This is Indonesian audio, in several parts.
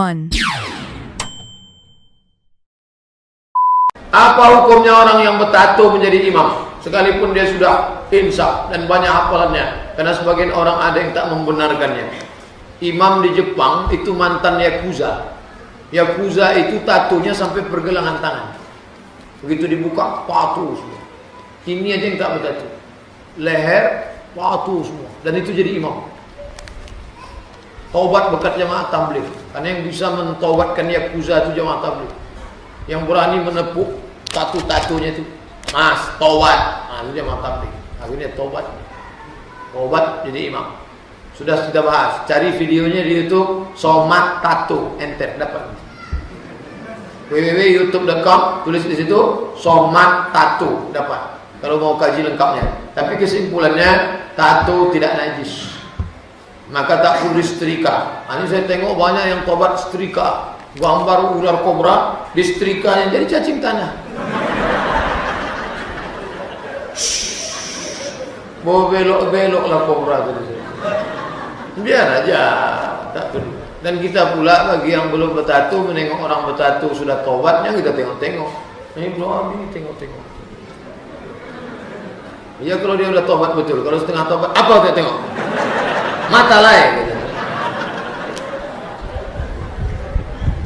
1. Apa hukumnya orang yang bertato menjadi imam sekalipun dia sudah insaf dan banyak hafalannya? Karena sebagian orang ada yang tak membenarkannya. Imam di Jepang itu mantan Yakuza. Yakuza itu tatonya sampai pergelangan tangan. Begitu dibuka, tato semua. Ini aja yang tak bertato. Leher, tato semua. Dan itu jadi imam. Taubat berkat jamaah tabligh. Karena yang bisa mentaubatkan Yakuza itu jamaah tabligh. Yang berani menepuk tatu-tatunya itu, mas, taubat. Nah, itu jamaah tabligh. Akhirnya taubat. Taubat jadi imam. Sudah kita bahas. Cari videonya di YouTube, Somad Tato, enter dapat. www.youtube.com, tulis di situ Somad Tato, dapat. Kalau mau kaji lengkapnya. Tapi kesimpulannya, tato tidak najis. Maka tak perlu disetrika. Ini saya tengok banyak yang tobat setrika, gambar ular kobra, disetrikanya jadi cacing tanah. Mau belok-beloklah kobra tadi. Biar aja, tak perlu. Dan kita pula bagi yang belum bertato, menengok orang bertato sudah tobatnya, kita tengok-tengok. Ini belum, ini tengok-tengok. Ya kalau dia udah tobat betul, kalau setengah tobat, apa kita tengok? Mata lain.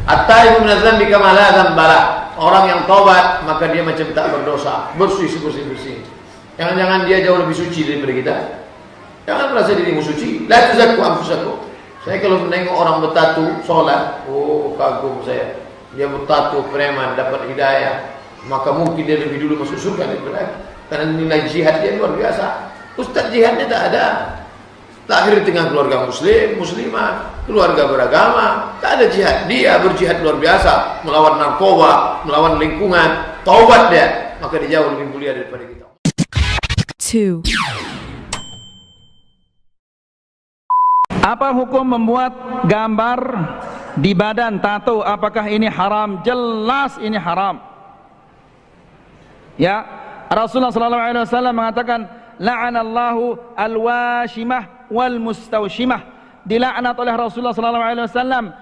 At-taibu minadz-dzambi kama la dzambala. Orang yang tobat maka dia macam tak berdosa, bersih. Jangan-jangan dia jauh lebih suci daripada kita. Jangan merasa dirimu suci. La tuzakku anfusakum. Saya kalau menengok orang bertatu sholat, oh kagum saya. Dia bertatu preman dapat hidayah, maka mungkin dia lebih dulu masuk surga daripada. Karena nilai jihad dia luar biasa. Ustaz jihadnya tak ada. Lahir di tengah keluarga muslim, muslimah, keluarga beragama, tak ada jihad. Dia berjihad luar biasa, melawan narkoba, melawan lingkungan, taubat dia, maka dia jauh lebih mulia daripada kita. 2. Apa hukum membuat gambar di badan tato? Apakah ini haram? Jelas ini haram. Ya, Rasulullah SAW mengatakan, la'anallahu al-washimah wal mustawshimah. Dilaknat oleh Rasulullah SAW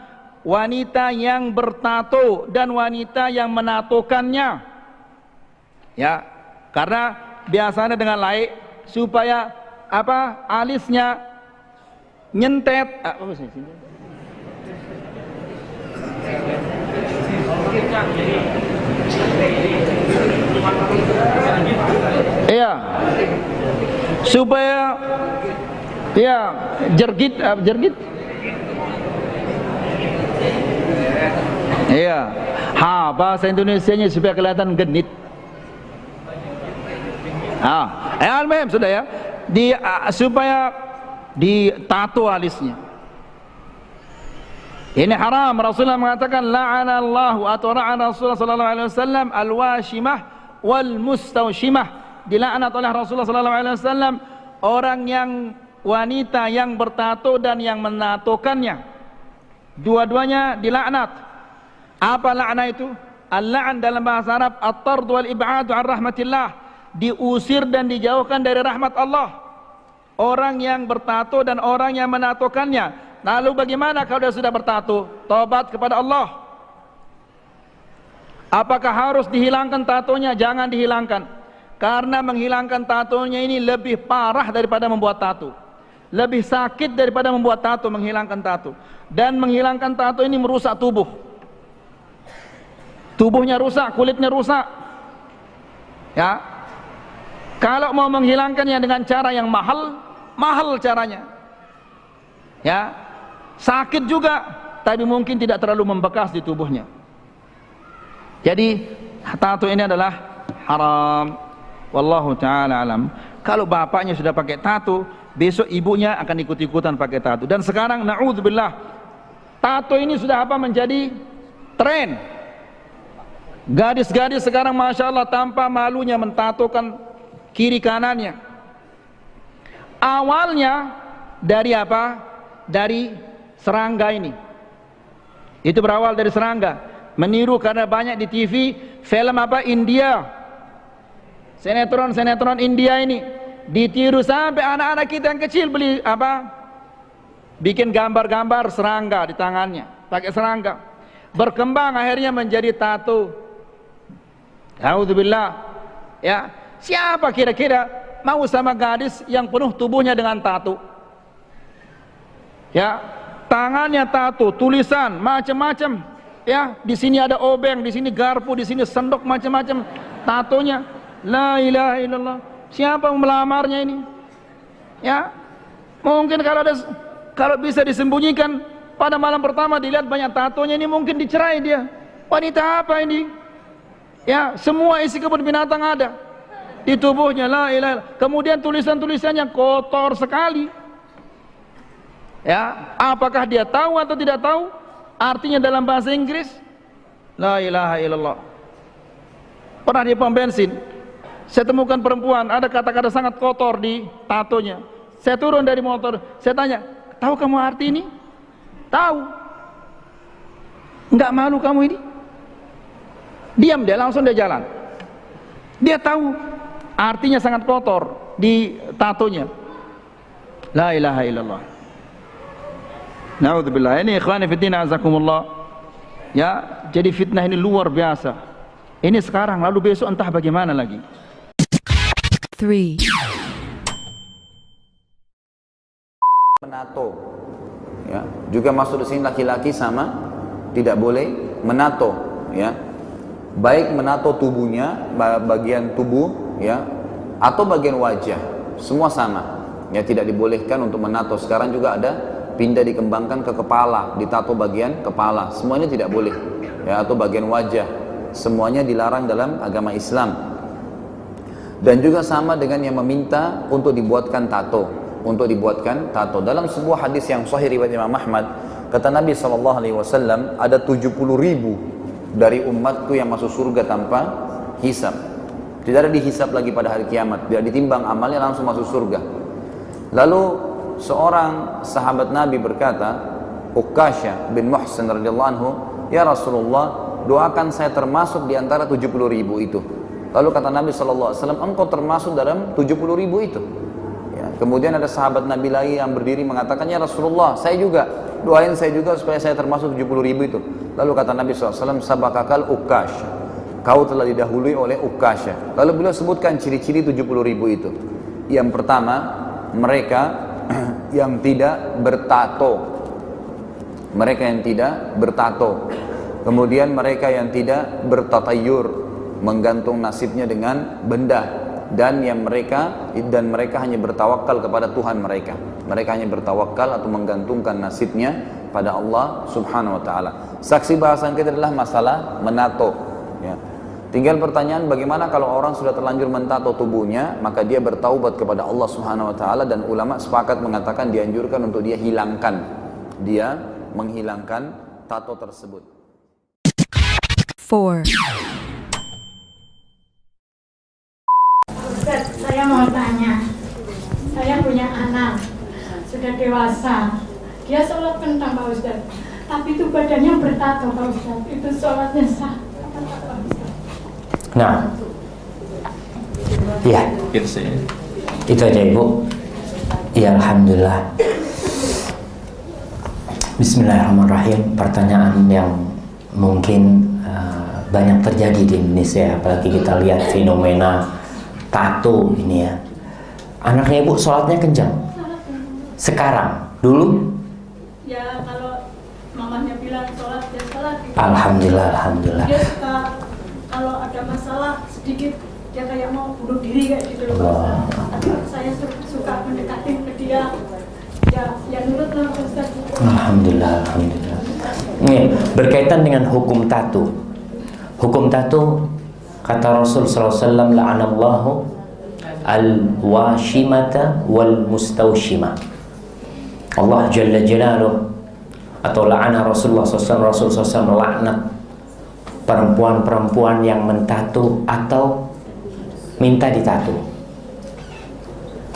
wanita yang bertato dan wanita yang menatokannya. Ya, karena biasanya dengan laik supaya apa? Alisnya nyentet. Iya, supaya ya jergit. Iya, bahasa Indonesianya supaya kelihatan genit. Al-muhim sudah ya, supaya ditato alisnya. Ini haram. Rasulullah mengatakan la'anallahu atau la'ana Rasulullah sallallahu alaihi wasallam al-washimah wal mustawshimah. Dilaknat oleh Rasulullah sallallahu alaihi wasallam orang yang wanita yang bertato dan yang menatokannya. Dua-duanya dilaknat. Apa laknat itu? Al-la'n dalam bahasa Arab at-tard wal ib'ad 'an rahmatillah, diusir dan dijauhkan dari rahmat Allah. Orang yang bertato dan orang yang menatokannya. Lalu bagaimana kalau dia sudah bertato? Tobat kepada Allah. Apakah harus dihilangkan tatonya? Jangan dihilangkan. Karena menghilangkan tatonya ini lebih parah daripada membuat tato. Lebih sakit daripada membuat tato, menghilangkan tato. Dan menghilangkan tato ini merusak tubuh. Tubuhnya rusak, kulitnya rusak. Ya. Kalau mau menghilangkannya dengan cara yang mahal caranya. Ya. Sakit juga, tapi mungkin tidak terlalu membekas di tubuhnya. Jadi tato ini adalah haram. Wallahu ta'ala alam. Kalau bapaknya sudah pakai tato, besok ibunya akan ikut-ikutan pakai tato. Dan sekarang na'udzubillah, tato ini sudah menjadi tren. Gadis-gadis sekarang Masya Allah tanpa malunya mentatokan kiri kanannya. Awalnya dari apa? Dari serangga ini. Itu berawal dari serangga. Meniru karena banyak di TV film apa India, sinetron India ini ditiru sampai anak-anak kita yang kecil beli apa? Bikin gambar-gambar serangga di tangannya. pakai serangga. Berkembang akhirnya menjadi tato. A'udzubillah. Ya, siapa kira-kira mau sama gadis yang penuh tubuhnya dengan tato? Ya, tangannya tato, tulisan macam-macam. Ya, di sini ada obeng, di sini garpu, di sini sendok, macam-macam tatonya. La ilaha illallah. Siapa mau melamarnya ini? Ya, mungkin kalau bisa disembunyikan pada malam pertama dilihat banyak tatonya, ini mungkin dicerai dia. Wanita apa ini? Ya, semua isi kebun binatang ada di tubuhnya. La ilaha illallah. Kemudian tulisan-tulisannya kotor sekali. Ya, apakah dia tahu atau tidak tahu artinya dalam bahasa Inggris? La ilaha illallah. Pernah di pom bensin, saya temukan perempuan ada kata-kata sangat kotor di tatonya. Saya turun dari motor, saya tanya, tahu kamu arti ini? Tahu. Enggak malu kamu ini? Diam dia, langsung dia jalan. Dia tahu artinya sangat kotor di tatonya. La ilaha illallah. Na'udzubillah. Ini ikhwani fiddin azakumullah. Ya, jadi fitnah ini luar biasa. Ini sekarang, lalu besok entah bagaimana lagi. 3, Menato, ya, juga masuk di sini laki-laki sama tidak boleh menato, ya, baik menato tubuhnya, bagian tubuh, ya, atau bagian wajah, semua sama, ya, tidak dibolehkan untuk menato. Sekarang juga ada pindah dikembangkan ke kepala, ditato bagian kepala, semuanya tidak boleh, ya, atau bagian wajah, semuanya dilarang dalam agama Islam. Dan juga sama dengan yang meminta untuk dibuatkan tato, dalam sebuah hadis yang sahih riwayat Imam Ahmad, kata Nabi SAW, ada 70.000 dari umatku yang masuk surga tanpa hisab. Tidak ada dihisab lagi pada hari kiamat, tidak ditimbang amalnya, langsung masuk surga. Lalu seorang sahabat Nabi berkata, Uqasha bin Muhsin radhiyallahu anhu, ya Rasulullah, doakan saya termasuk di antara 70.000 itu. Lalu kata Nabi SAW, engkau termasuk dalam 70.000 itu. Ya, kemudian ada sahabat Nabi lain yang berdiri mengatakan, ya Rasulullah, saya juga, doain saya juga supaya saya termasuk 70.000 itu. Lalu kata Nabi SAW, sabakakal Uqasha, kau telah didahului oleh Uqasha. Lalu beliau sebutkan ciri-ciri 70.000 itu. Yang pertama, mereka yang tidak bertato. Kemudian mereka yang tidak bertatayur, menggantung nasibnya dengan benda, dan mereka hanya bertawakal kepada Tuhan mereka. Mereka hanya bertawakal atau menggantungkan nasibnya pada Allah Subhanahu wa taala. Saksi bahasan kita adalah masalah menato, ya. Tinggal pertanyaan, bagaimana kalau orang sudah terlanjur mentato tubuhnya, maka dia bertaubat kepada Allah Subhanahu wa taala, dan ulama sepakat mengatakan dianjurkan untuk dia menghilangkan tato tersebut. 4, Ustaz, saya mau tanya, saya punya anak, sudah dewasa, dia sholat kentang Pak Ustaz, tapi itu badannya bertato Pak Ustaz, itu sholatnya sah? Nah, ya, itu aja Ibu. Ya, Alhamdulillah. Bismillahirrahmanirrahim. Pertanyaan yang mungkin banyak terjadi di Indonesia, apalagi kita lihat fenomena tato ini ya. Anaknya Ibu sholatnya kencang sekarang, dulu? Ya, kalau mamanya bilang sholat, dia sholat gitu. Alhamdulillah. Dia suka, kalau ada masalah sedikit, dia kayak mau bunuh diri kayak gitu loh. Saya suka mendekatin ke dia, ya nurut lah Ustaz. Alhamdulillah. Ini berkaitan dengan hukum tato. Hukum tato, kata Rasul SAW, la'anallahu al-washimata wal-mustawshimah. Allah Jalla Jalaluh, atau la'ana Rasulullah SAW melaknat perempuan-perempuan yang mentato atau minta ditato.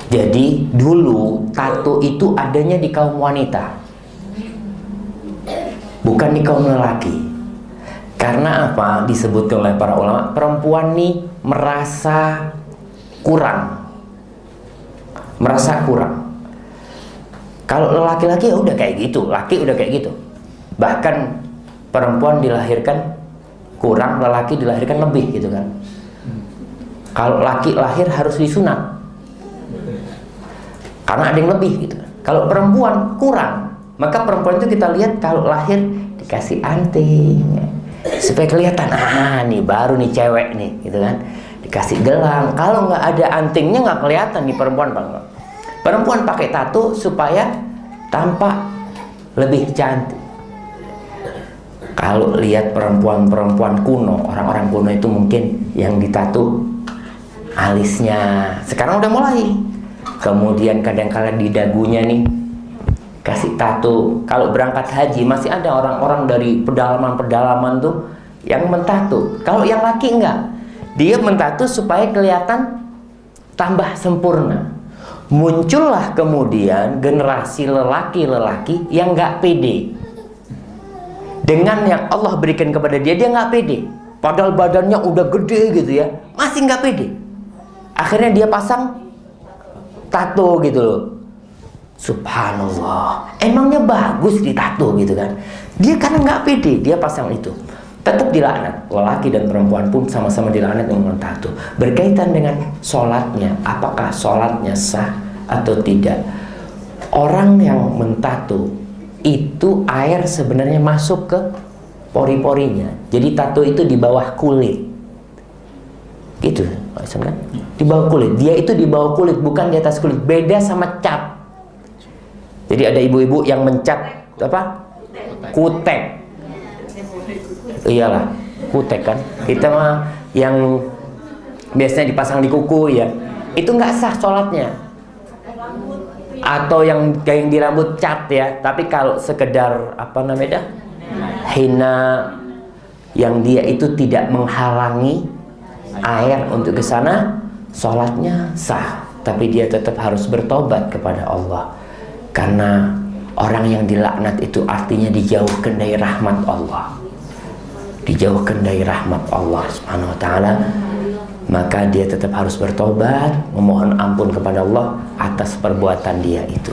Jadi dulu tato itu adanya di kaum wanita, bukan di kaum lelaki. Karena apa? Disebutkan oleh para ulama, perempuan nih merasa kurang. Kalau laki-laki ya udah kayak gitu, laki udah kayak gitu. Bahkan perempuan dilahirkan kurang, lelaki dilahirkan lebih gitu kan. Kalau laki lahir harus disunat karena ada yang lebih gitu kan. Kalau perempuan kurang, maka perempuan itu kita lihat kalau lahir dikasih anting supaya kelihatan, nih baru nih cewek nih gitu kan. Dikasih gelang, kalau nggak ada antingnya nggak kelihatan nih perempuan bang. Perempuan pakai tato supaya tampak lebih cantik. Kalau lihat perempuan-perempuan kuno, orang-orang kuno itu mungkin yang ditato alisnya, sekarang udah mulai. Kemudian kadang-kadang di dagunya nih kasih tato. Kalau berangkat haji masih ada orang-orang dari pedalaman-pedalaman tuh yang mentato. Kalau yang laki enggak, dia mentato supaya kelihatan tambah sempurna. Muncullah kemudian generasi lelaki-lelaki yang enggak pede dengan yang Allah berikan kepada dia. Dia nggak pede, padahal badannya udah gede gitu ya, masih nggak pede. Akhirnya dia pasang tato gitu loh. Subhanallah, emangnya bagus ditato gitu kan. Dia karena nggak pede, dia pasang itu. Tetap dilaknat. Lelaki dan perempuan pun sama-sama dilaknat dengan tato. Berkaitan dengan sholatnya, apakah sholatnya sah atau tidak. Orang yang mentato itu air sebenarnya masuk ke pori-porinya. Jadi tato itu di bawah kulit. Gitu, kan? Di bawah kulit. Dia itu di bawah kulit, bukan di atas kulit. Beda sama cat. Jadi ada ibu-ibu yang mencat apa? Kutek. Iyalah, kutek kan. Kita mah yang biasanya dipasang di kuku ya. Itu nggak sah sholatnya. Atau yang kayak di rambut cat ya. Tapi kalau sekedar apa namanya? Hina, yang dia itu tidak menghalangi air untuk ke sana, sholatnya sah. Tapi dia tetap harus bertobat kepada Allah. Karena orang yang dilaknat itu artinya dijauhkan dari rahmat Allah. Dijauhkan dari rahmat Allah Subhanahu wa ta'ala. Maka dia tetap harus bertobat, memohon ampun kepada Allah atas perbuatan dia itu.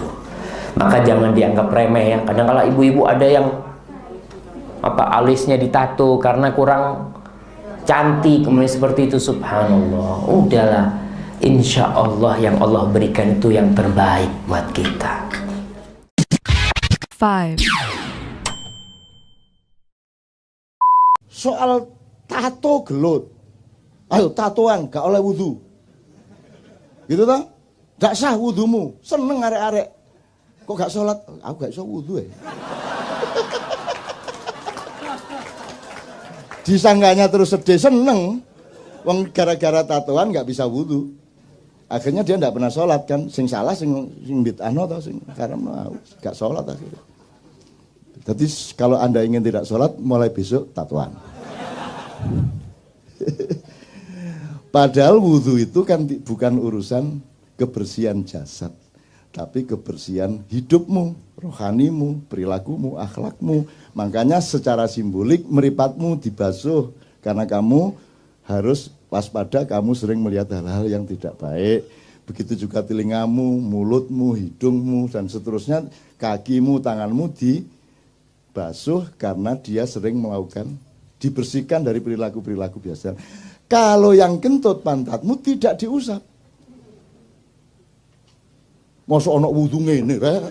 Maka jangan dianggap remeh ya. Kadang-kala ibu-ibu ada yang alisnya ditato karena kurang cantik, kemudian seperti itu. Subhanallah, udahlah, insya Allah yang Allah berikan itu yang terbaik buat kita. 5, Soal tato gelut. Ayo tatoan gak oleh wudu. Gitu toh? Gak sah wudumu. Seneng arek-arek. Kok gak sholat? Aku gak iso wudu ya. Disangganya terus sedih, seneng. Wong gara-gara tatoan gak bisa wudu. Akhirnya dia gak pernah sholat kan. Sing salah sing bid'ahno atau sing karena gak sholat akhirnya. Jadi kalau Anda ingin tidak sholat, mulai besok tatoan. Padahal wudhu itu kan bukan urusan kebersihan jasad, tapi kebersihan hidupmu, rohanimu, perilakumu, akhlakmu. Makanya secara simbolik meripatmu dibasuh, karena kamu harus waspada, kamu sering melihat hal-hal yang tidak baik. Begitu juga telingamu, mulutmu, hidungmu, dan seterusnya, kakimu, tanganmu dibasuh karena dia sering melakukan, dibersihkan dari perilaku-perilaku biasa. Kalau yang kentut pantatmu tidak diusap. Masa ana wudu ngene rek.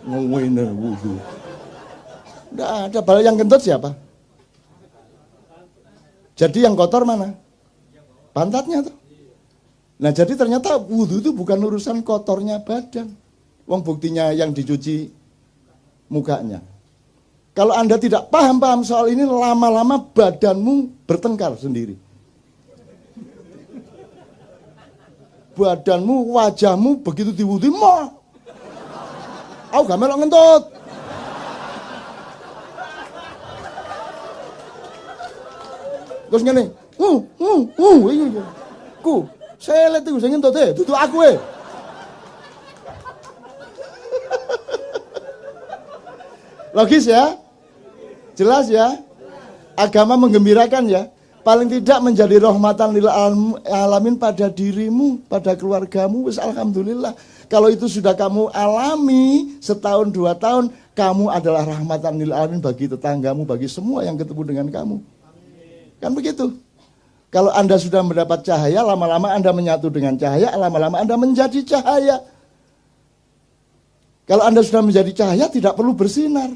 Ngene wudu. Enggak ada. Bal yang kentut siapa? Jadi yang kotor mana? Pantatnya tuh. Nah, jadi ternyata wudu itu bukan urusan kotornya badan. Wong buktinya yang dicuci mukanya. Kalau Anda tidak paham soal ini, lama-lama badanmu bertengkar sendiri. Badanmu, wajahmu begitu diwudhu, aku gak melok ngentut. Terus ngene, saya lihat itu saya ngentut duduk aku Logis ya? Jelas ya? Agama menggembirakan ya? paling tidak menjadi rahmatan lil alamin pada dirimu, pada keluargamu, wis alhamdulillah. Kalau itu sudah kamu alami setahun 2 tahun, kamu adalah rahmatan lil alamin bagi tetanggamu, bagi semua yang ketemu dengan kamu. Kan begitu. Kalau Anda sudah mendapat cahaya, lama-lama Anda menyatu dengan cahaya, lama-lama Anda menjadi cahaya. Kalau Anda sudah menjadi cahaya, tidak perlu bersinar.